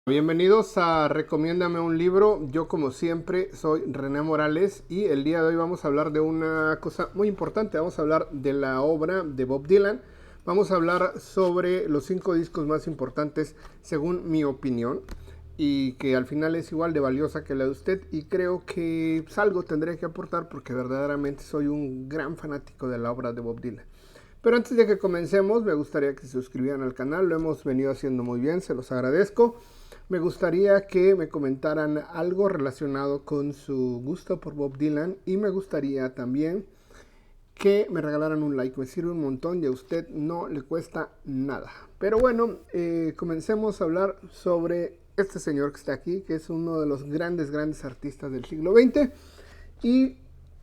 Bienvenidos a Recomiéndame un libro. Yo como siempre soy René Morales y el día de hoy vamos a hablar de una cosa muy importante. Vamos a hablar de la obra de Bob Dylan. Vamos a hablar sobre los 5 discos más importantes según mi opinión y que al final es igual de valiosa que la de usted, y creo que algo tendré que aportar porque verdaderamente soy un gran fanático de la obra de Bob Dylan. Pero antes de que comencemos, me gustaría que se suscribieran al canal. Lo hemos venido haciendo muy bien, se los agradezco. Me gustaría que me comentaran algo relacionado con su gusto por Bob Dylan, y me gustaría también que me regalaran un like. Me sirve un montón y a usted no le cuesta nada. Pero bueno, comencemos a hablar sobre este señor que está aquí, que es uno de los grandes artistas del siglo XX. Y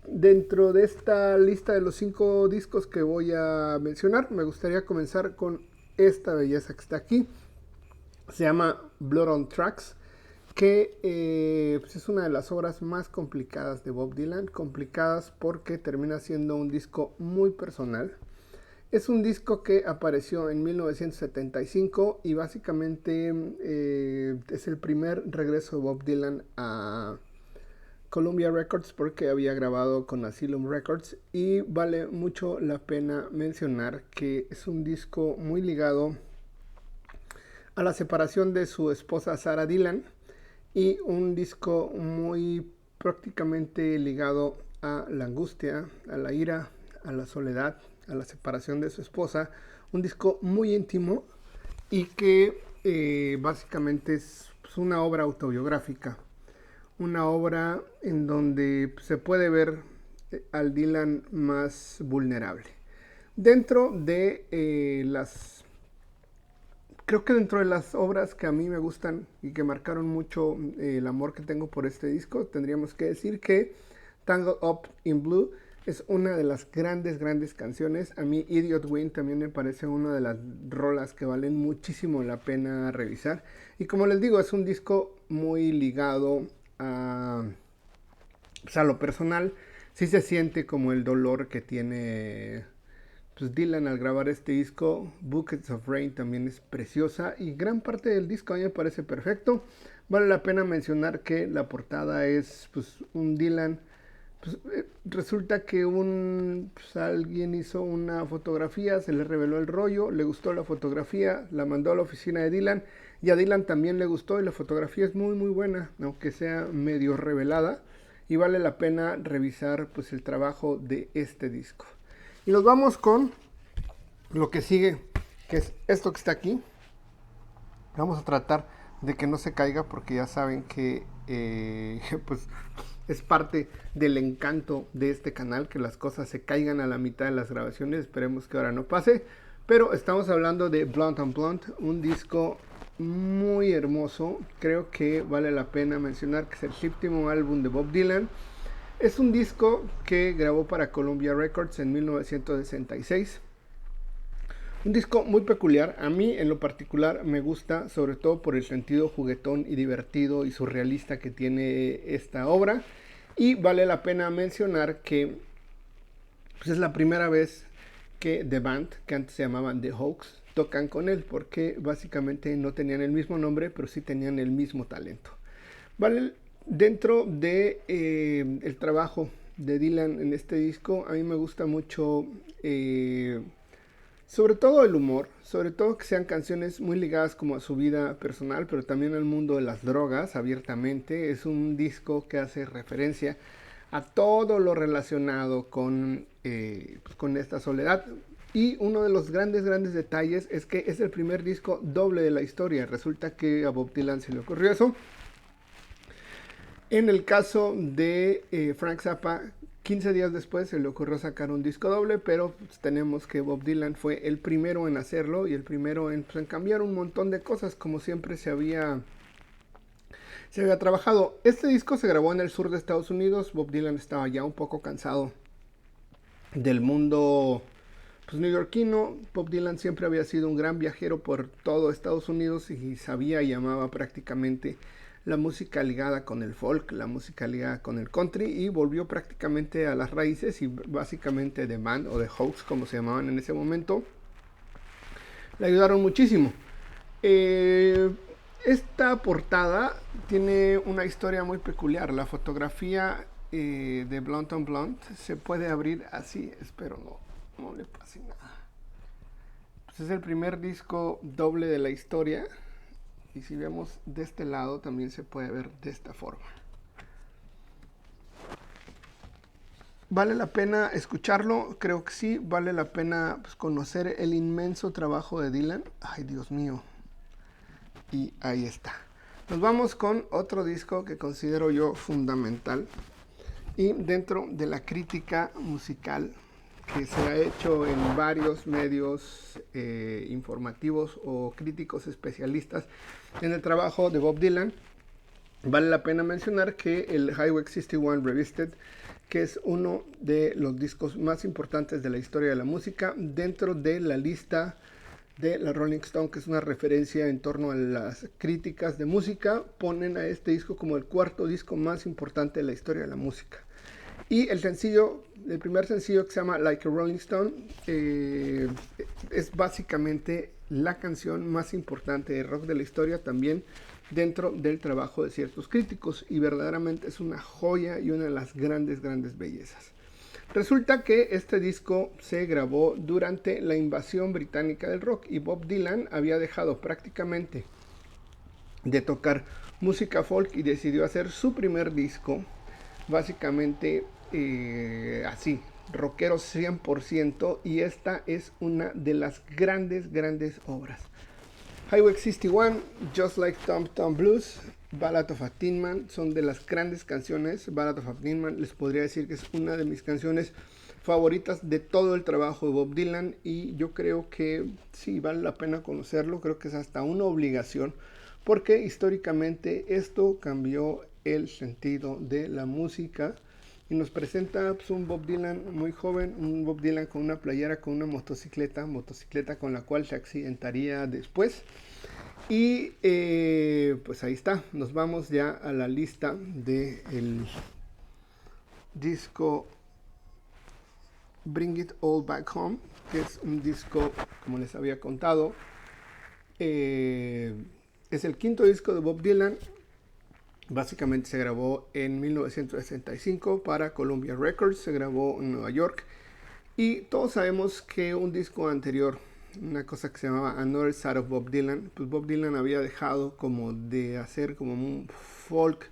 dentro de esta lista de los 5 discos que voy a mencionar, me gustaría comenzar con esta belleza que está aquí. Se llama Blood on Tracks, que pues es una de las obras más complicadas de Bob Dylan. Complicadas porque termina siendo un disco muy personal. Es un disco que apareció en 1975 y básicamente es el primer regreso de Bob Dylan a Columbia Records, porque había grabado con Asylum Records, y vale mucho la pena mencionar que es un disco muy ligado a la separación de su esposa Sarah Dylan, y un disco muy prácticamente ligado a la angustia, a la ira, a la soledad, a la separación de su esposa. Un disco muy íntimo y que básicamente es pues, una obra autobiográfica, una obra en donde se puede ver al Dylan más vulnerable. Dentro de creo que dentro de las obras que a mí me gustan y que marcaron mucho el amor que tengo por este disco, tendríamos que decir que Tangled Up in Blue es una de las grandes canciones. A mí Idiot Wing también me parece una de las rolas que valen muchísimo la pena revisar. Y como les digo, es un disco muy ligado pues a lo personal. Sí se siente como el dolor que tiene pues Dylan al grabar este disco. Buckets of Rain también es preciosa y gran parte del disco a mí me parece perfecto. Vale la pena mencionar que la portada es pues un Dylan. Pues, resulta que alguien hizo una fotografía, se le reveló el rollo, le gustó la fotografía, la mandó a la oficina de Dylan y a Dylan también le gustó, y la fotografía es muy buena, aunque sea medio revelada, y vale la pena revisar pues el trabajo de este disco. Y nos vamos con lo que sigue, que es esto que está aquí. Vamos a tratar de que no se caiga porque ya saben que pues es parte del encanto de este canal que las cosas se caigan a la mitad de las grabaciones. Esperemos que ahora no pase. Pero estamos hablando de Blonde on Blonde, un disco muy hermoso. Creo que vale la pena mencionar que es el séptimo álbum de Bob Dylan. Es un disco que grabó para Columbia Records en 1966. Un disco muy peculiar. A mí en lo particular me gusta, sobre todo por el sentido juguetón y divertido y surrealista que tiene esta obra. Y vale la pena mencionar que pues, es la primera vez que The Band, que antes se llamaban The Hoax, tocan con él, porque básicamente no tenían el mismo nombre, pero sí tenían el mismo talento. Vale. Dentro de el trabajo de Dylan en este disco, a mí me gusta mucho sobre todo el humor, sobre todo que sean canciones muy ligadas como a su vida personal, pero también al mundo de las drogas abiertamente. Es un disco que hace referencia a todo lo relacionado pues con esta soledad. Y uno de los grandes detalles es que es el primer disco doble de la historia. Resulta que a Bob Dylan se le ocurrió eso. En el caso de Frank Zappa, 15 días después se le ocurrió sacar un disco doble, pero pues, tenemos que Bob Dylan fue el primero en hacerlo y el primero en cambiar un montón de cosas, como siempre se había trabajado. Este disco se grabó en el sur de Estados Unidos. Bob Dylan estaba ya un poco cansado del mundo pues, neoyorquino. Bob Dylan siempre había sido un gran viajero por todo Estados Unidos y sabía y amaba prácticamente la música ligada con el folk, la música ligada con el country, y volvió prácticamente a las raíces. Y básicamente The Band o The Hoax, como se llamaban en ese momento, le ayudaron muchísimo. Esta portada tiene una historia muy peculiar. La fotografía de Blunt on Blunt se puede abrir así. Espero no le pase nada. Pues es el primer disco doble de la historia. Y si vemos de este lado también se puede ver de esta forma. ¿Vale la pena escucharlo? Creo que sí. Vale la pena pues, conocer el inmenso trabajo de Dylan. Ay, Dios mío. Y ahí está. Nos vamos con otro disco que considero yo fundamental. Y dentro de la crítica musical que se ha hecho en varios medios informativos o críticos especialistas en el trabajo de Bob Dylan, vale la pena mencionar que el Highway 61 Revisited, que es uno de los discos más importantes de la historia de la música, dentro de la lista de la Rolling Stone, que es una referencia en torno a las críticas de música, ponen a este disco como el cuarto disco más importante de la historia de la música. Y el primer sencillo, que se llama Like a Rolling Stone, es básicamente la canción más importante de rock de la historia, también dentro del trabajo de ciertos críticos, y verdaderamente es una joya y una de las grandes bellezas. Resulta que este disco se grabó durante la invasión británica del rock y Bob Dylan había dejado prácticamente de tocar música folk y decidió hacer su primer disco básicamente así, rockero 100%, y esta es una de las grandes obras. Highway 61, Just Like Tom Tom Blues, Ballad of a Tin Man, son de las grandes canciones. Ballad of a Tin Man les podría decir que es una de mis canciones favoritas de todo el trabajo de Bob Dylan, y yo creo que sí vale la pena conocerlo. Creo que es hasta una obligación, porque históricamente esto cambió el sentido de la música y nos presenta pues, un Bob Dylan muy joven, un Bob Dylan con una playera, con una motocicleta con la cual se accidentaría después. Y pues ahí está, nos vamos ya a la lista del disco Bring It All Back Home, que es un disco, como les había contado, es el quinto disco de Bob Dylan. Básicamente se grabó en 1965 para Columbia Records, se grabó en Nueva York, y todos sabemos que un disco anterior, una cosa que se llamaba Another Side of Bob Dylan, pues Bob Dylan había dejado como de hacer como un folk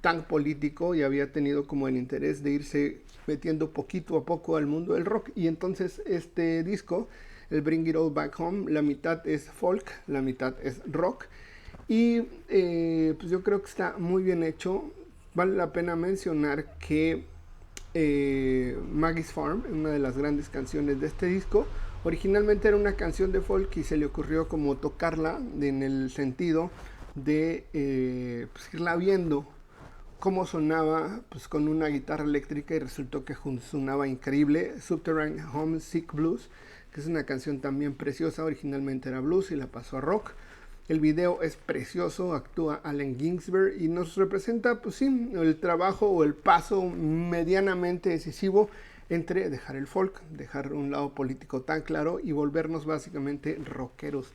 tan político y había tenido como el interés de irse metiendo poquito a poco al mundo del rock, y entonces este disco, el Bring It All Back Home, la mitad es folk, la mitad es rock, y pues yo creo que está muy bien hecho. Vale la pena mencionar que Maggie's Farm, una de las grandes canciones de este disco, originalmente era una canción de folk y se le ocurrió como tocarla en el sentido de pues irla viendo cómo sonaba pues con una guitarra eléctrica, y resultó que sonaba increíble. Subterranean Homesick Blues, que es una canción también preciosa, originalmente era blues y la pasó a rock. El video es precioso, actúa Allen Ginsberg y nos representa, pues sí, el trabajo o el paso medianamente decisivo entre dejar el folk, dejar un lado político tan claro y volvernos básicamente rockeros.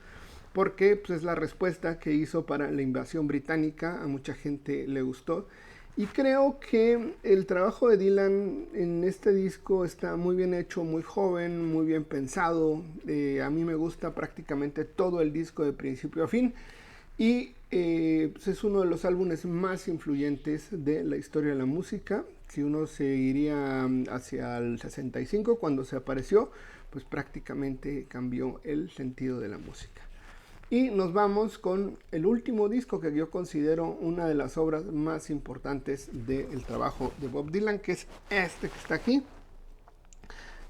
Porque pues, es la respuesta que hizo para la invasión británica, a mucha gente le gustó. Y creo que el trabajo de Dylan en este disco está muy bien hecho, muy joven, muy bien pensado. A mí me gusta prácticamente todo el disco de principio a fin. Y pues es uno de los álbumes más influyentes de la historia de la música. Si uno se iría hacia el 65, cuando se apareció, pues prácticamente cambió el sentido de la música. Y nos vamos con el último disco que yo considero una de las obras más importantes del trabajo de Bob Dylan, que es este que está aquí.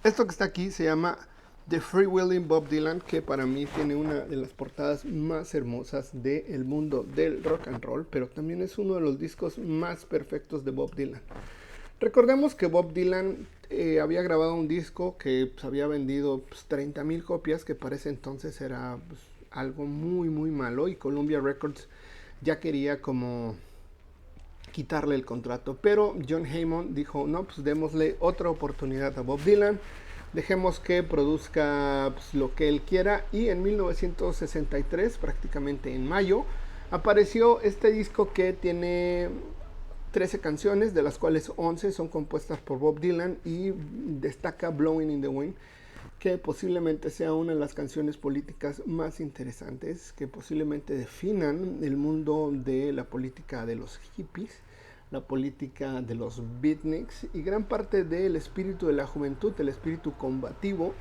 Esto que está aquí se llama The Freewheeling Bob Dylan, que para mí tiene una de las portadas más hermosas del mundo del rock and roll, pero también es uno de los discos más perfectos de Bob Dylan. Recordemos que Bob Dylan había grabado un disco que pues, había vendido 30,000 copias, que para ese entonces era pues, algo muy malo, y Columbia Records ya quería como quitarle el contrato, pero John Hammond dijo, no, pues démosle otra oportunidad a Bob Dylan, dejemos que produzca pues, lo que él quiera, y en 1963, prácticamente en mayo, apareció este disco que tiene 13 canciones, de las cuales 11 son compuestas por Bob Dylan, y destaca Blowing in the Wind, que posiblemente sea una de las canciones políticas más interesantes, que posiblemente definan el mundo de la política de los hippies, la política de los beatniks y gran parte del espíritu de la juventud, el espíritu combativo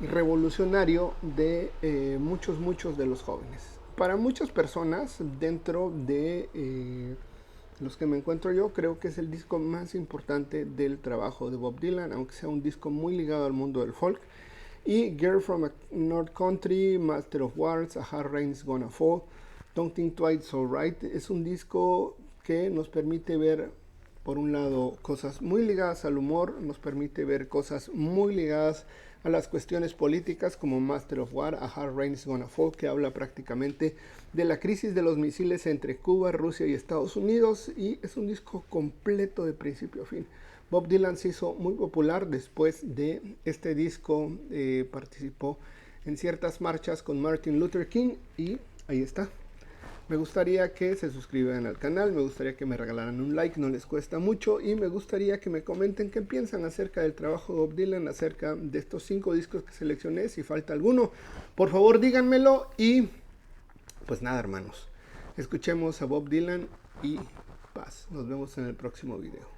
y revolucionario de muchos de los jóvenes. Para muchas personas, dentro de los que me encuentro yo, creo que es el disco más importante del trabajo de Bob Dylan, aunque sea un disco muy ligado al mundo del folk. Y Girl from a North Country, Master of Wars, A Hard Rain's Gonna Fall, Don't Think Twice Alright, es un disco que nos permite ver, por un lado, cosas muy ligadas al humor, nos permite ver cosas muy ligadas a las cuestiones políticas, como Master of War, A Hard Rain's Gonna Fall, que habla prácticamente de la crisis de los misiles entre Cuba, Rusia y Estados Unidos, y es un disco completo de principio a fin. Bob Dylan se hizo muy popular después de este disco, participó en ciertas marchas con Martin Luther King y ahí está. Me gustaría que se suscribieran al canal, me gustaría que me regalaran un like, no les cuesta mucho, y me gustaría que me comenten qué piensan acerca del trabajo de Bob Dylan, acerca de estos 5 discos que seleccioné. Si falta alguno, por favor díganmelo. Y pues nada, hermanos, escuchemos a Bob Dylan y paz. Nos vemos en el próximo video.